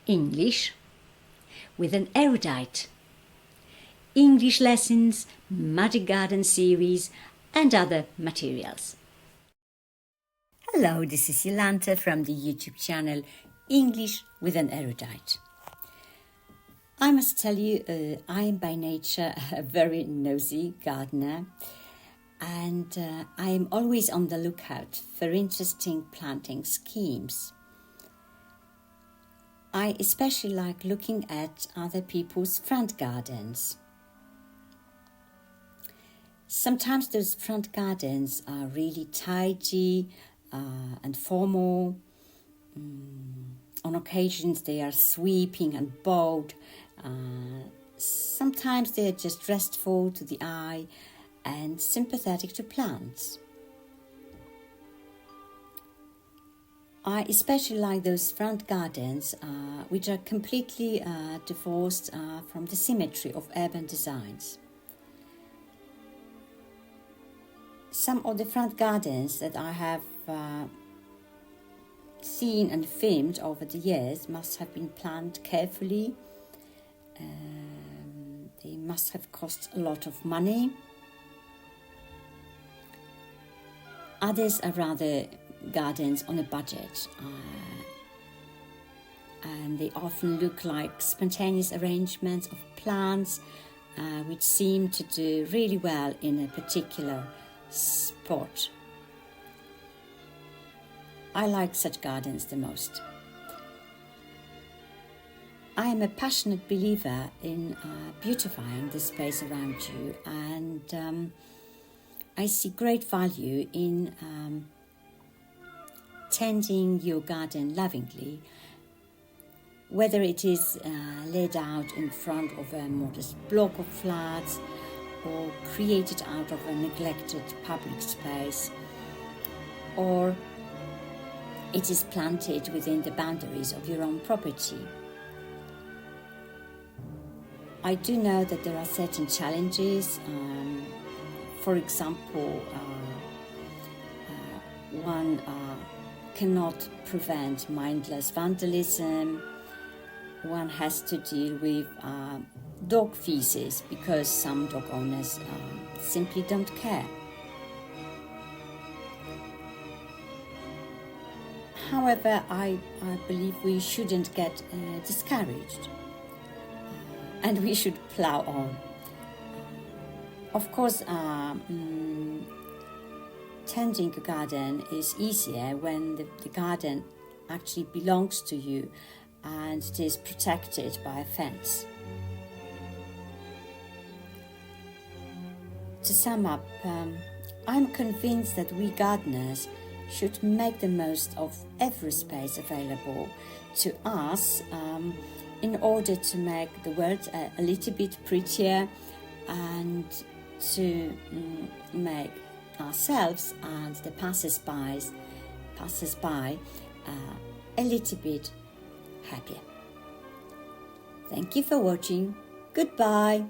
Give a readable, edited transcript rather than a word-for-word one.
English with an erudite. English lessons, Magic Garden series and other materials. Hello, this is Jolanta from the YouTube channel English with an Erudite. I must tell you, I am by nature a very nosy gardener, and I am always on the lookout for interesting planting schemes. I especially like looking at other people's front gardens. Sometimes those front gardens are really tidy and formal. On occasions they are sweeping and bold. Sometimes they are just restful to the eye and sympathetic to plants. I especially like those front gardens which are completely divorced from the symmetry of urban designs. Some of the front gardens that I have seen and filmed over the years must have been planned carefully. They must have cost a lot of money. Others are rather gardens on a budget, and they often look like spontaneous arrangements of plants which seem to do really well in a particular spot. I like such gardens the most. I am a passionate believer in beautifying the space around you, and I see great value in tending your garden lovingly, whether it is laid out in front of a modest block of flats or created out of a neglected public space, or it is planted within the boundaries of your own property. I do know that there are certain challenges. For example, one cannot prevent mindless vandalism. One has to deal with dog feces because some dog owners simply don't care. However, I believe we shouldn't get discouraged, and we should plow on. Of course, tending a garden is easier when the garden actually belongs to you and it is protected by a fence. To sum up, I'm convinced that we gardeners should make the most of every space available to us in order to make the world a little bit prettier and to make ourselves and the passers-by a little bit happier. Thank you for watching. Goodbye.